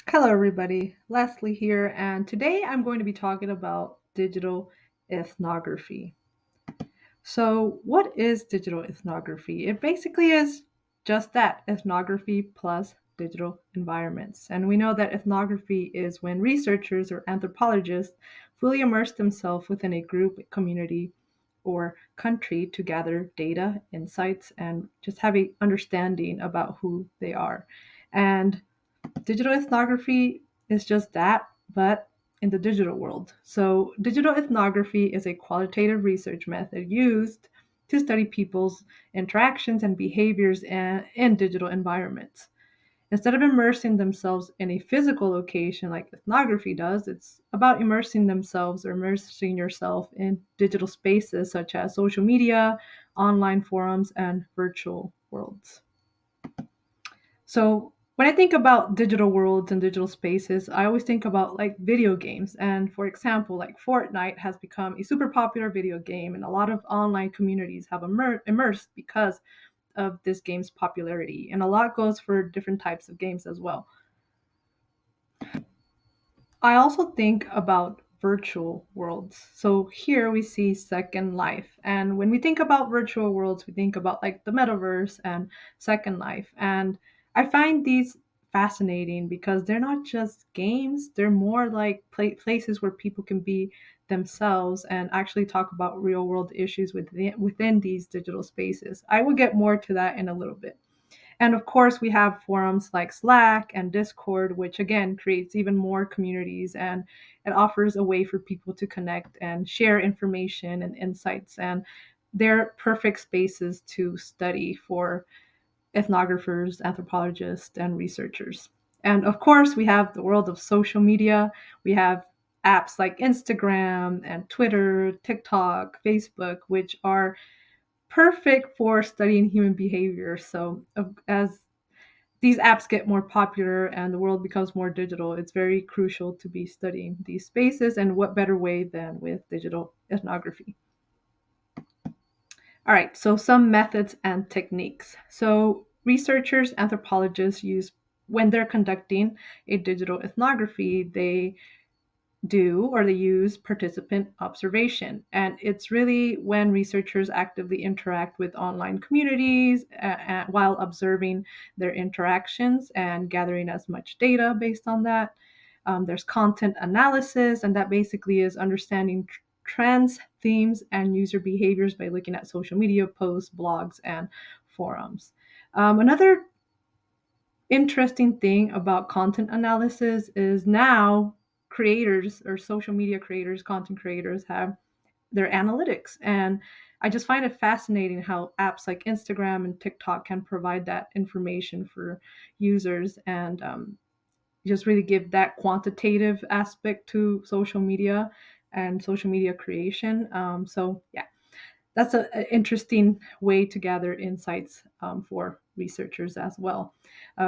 Hello, everybody. Leslie here, and today I'm going to be talking about digital ethnography. So, what is digital ethnography? It basically is just that ethnography plus digital environments. And we know that ethnography is when researchers or anthropologists fully immerse themselves within a group, community, or country to gather data, insights, and just have a understanding about who they are. And digital ethnography is just that, but in the digital world. So, digital ethnography is a qualitative research method used to study people's interactions and behaviors in digital environments. Instead of immersing themselves in a physical location like ethnography does, it's about immersing themselves or immersing yourself in digital spaces such as social media, online forums, and virtual worlds. So when I think about digital worlds and digital spaces, I always think about like video games. And for example, like Fortnite has become a super popular video game, and a lot of online communities have immersed because of this game's popularity. And a lot goes for different types of games as well. I also think about virtual worlds. So here we see Second Life. And when we think about virtual worlds, we think about like the metaverse and Second Life. And I find these fascinating because they're not just games, they're more like places where people can be themselves and actually talk about real world issues within these digital spaces. I will get more to that in a little bit. And of course, we have forums like Slack and Discord, which again creates even more communities and it offers a way for people to connect and share information and insights. And they're perfect spaces to study for ethnographers, anthropologists, and researchers. And of course, we have the world of social media. We have apps like Instagram and Twitter, TikTok, Facebook, which are perfect for studying human behavior. So, as these apps get more popular and the world becomes more digital, it's very crucial to be studying these spaces. And what better way than with digital ethnography? All right, so some methods and techniques. So, researchers, anthropologists use when they're conducting a digital ethnography, they use participant observation. And it's really when researchers actively interact with online communities while observing their interactions and gathering as much data based on that. There's content analysis, and that basically is understanding trends, themes, and user behaviors by looking at social media posts, blogs, and forums. Another interesting thing about content analysis is now creators or social media creators, content creators have their analytics. And I just find it fascinating how apps like Instagram and TikTok can provide that information for users and just really give that quantitative aspect to social media and social media creation. So, yeah, that's an interesting way to gather insights for researchers as well.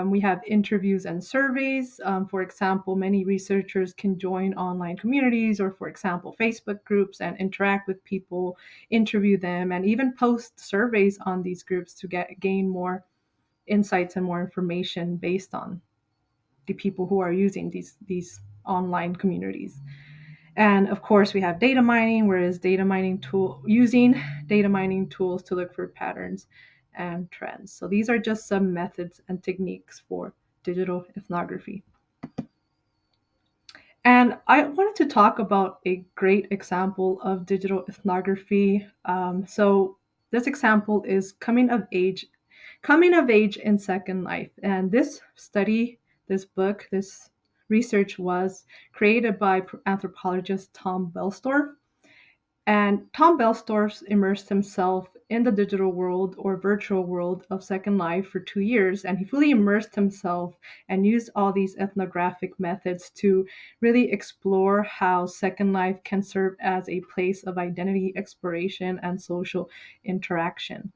We have interviews and surveys. For example, many researchers can join online communities or, for example, Facebook groups and interact with people, interview them, and even post surveys on these groups to gain more insights and more information based on the people who are using these online communities. And of course, we have data mining, whereas using data mining tools to look for patterns and trends. So these are just some methods and techniques for digital ethnography. And I wanted to talk about a great example of digital ethnography. So this example is coming of age in Second Life. And this study, this book, this research was created by anthropologist Tom Belstorff. And Tom Belstorff immersed himself in the digital world or virtual world of Second Life for 2 years, and he fully immersed himself and used all these ethnographic methods to really explore how Second Life can serve as a place of identity exploration and social interaction.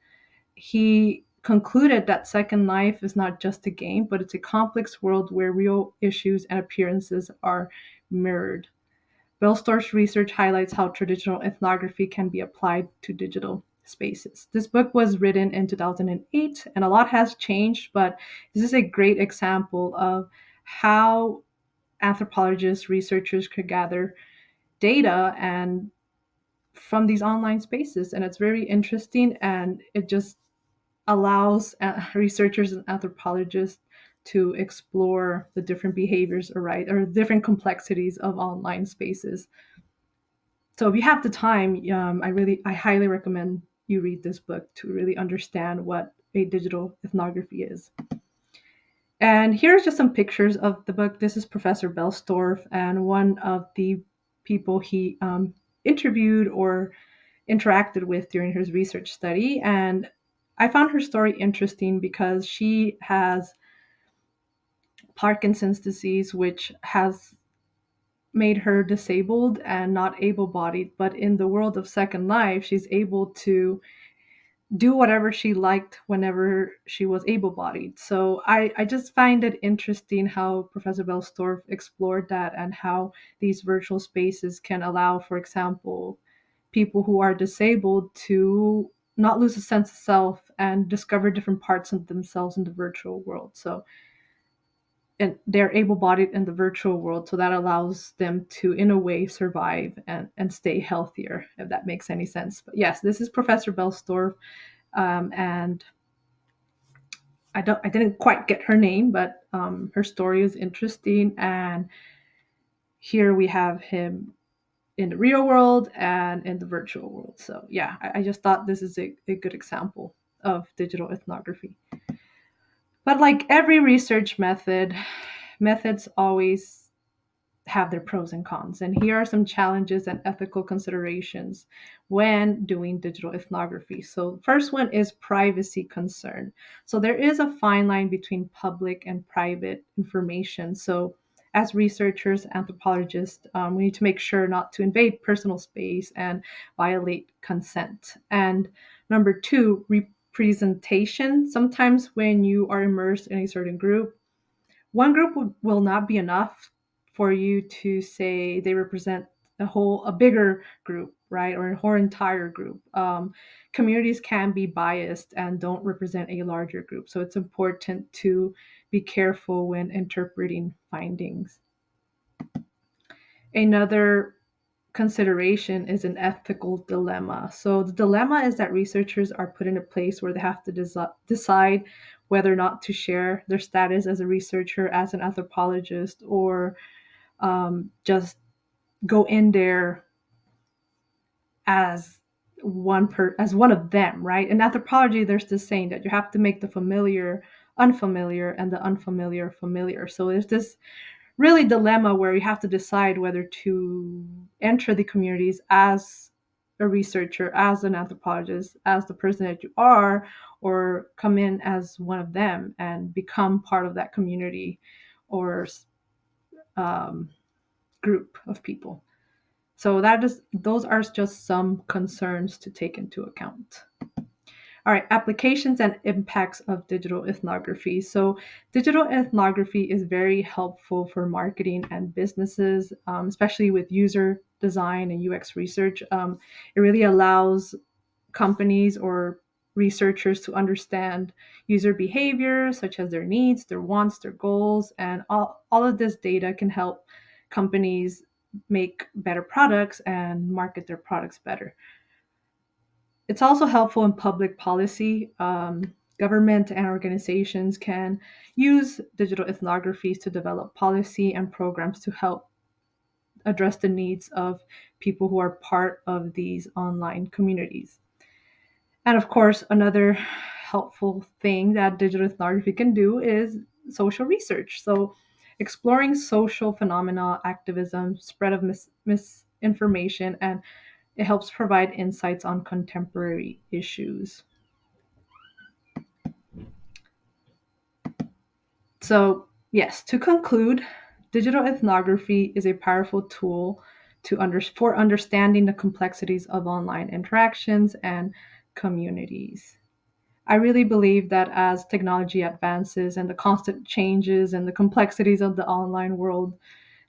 He concluded that Second Life is not just a game, but it's a complex world where real issues and appearances are mirrored. Bellstorff's research highlights how traditional ethnography can be applied to digital spaces. This book was written in 2008, and a lot has changed, but this is a great example of how anthropologists, researchers could gather data and from these online spaces, and it's very interesting, and it just allows researchers and anthropologists to explore the different behaviors or different complexities of online spaces. So if you have the time, I highly recommend you read this book to really understand what a digital ethnography is. And here's just some pictures of the book. This is Professor Bellstorff, and one of the people he interviewed or interacted with during his research study. And I found her story interesting because she has Parkinson's disease, which has made her disabled and not able bodied. But in the world of Second Life, she's able to do whatever she liked whenever she was able bodied. So I just find it interesting how Professor Bellstorff explored that and how these virtual spaces can allow, for example, people who are disabled to not lose a sense of self and discover different parts of themselves in the virtual world. So and they're able-bodied in the virtual world, so that allows them to in a way survive and stay healthier, if that makes any sense. But yes, this is Professor Bellstorff, and I didn't quite get her name, but her story is interesting. And here we have him in the real world and in the virtual world. So yeah, I just thought this is a good example of digital ethnography. But like every research method, methods always have their pros and cons. And here are some challenges and ethical considerations when doing digital ethnography. So, first one is privacy concern. So, there is a fine line between public and private information. So, as researchers, anthropologists, we need to make sure not to invade personal space and violate consent. And number two, representation. Sometimes when you are immersed in a certain group, one group will not be enough for you to say they represent a bigger group, right, or a whole entire group. Communities can be biased and don't represent a larger group, so it's important to be careful when interpreting findings. Another consideration is an ethical dilemma. So the dilemma is that researchers are put in a place where they have to decide whether or not to share their status as a researcher, as an anthropologist, or just go in there as as one of them, right? In anthropology, there's this saying that you have to make the familiar unfamiliar and the unfamiliar familiar. So there's this really dilemma where you have to decide whether to enter the communities as a researcher, as an anthropologist, as the person that you are, or come in as one of them and become part of that community or um, group of people. So those are just some concerns to take into account. All right, applications and impacts of digital ethnography. So, digital ethnography is very helpful for marketing and businesses, especially with user design and UX research. It really allows companies or researchers to understand user behavior, such as their needs, their wants, their goals, and all of this data can help companies make better products and market their products better. It's also helpful in public policy. Government and organizations can use digital ethnographies to develop policy and programs to help address the needs of people who are part of these online communities. And of course, another helpful thing that digital ethnography can do is social research. So, exploring social phenomena, activism, spread of misinformation, and it helps provide insights on contemporary issues. So, yes, to conclude, digital ethnography is a powerful tool for understanding the complexities of online interactions and communities. I really believe that as technology advances and the constant changes and the complexities of the online world,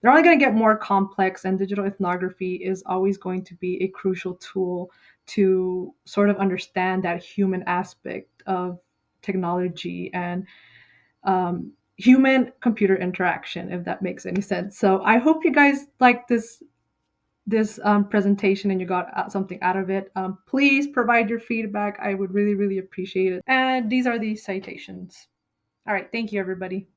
they're only going to get more complex, and digital ethnography is always going to be a crucial tool to sort of understand that human aspect of technology and human computer interaction, if that makes any sense. So I hope you guys like this presentation and you got something out of it. Please provide your feedback. I would really, really appreciate it. And these are the citations. All right. Thank you, everybody.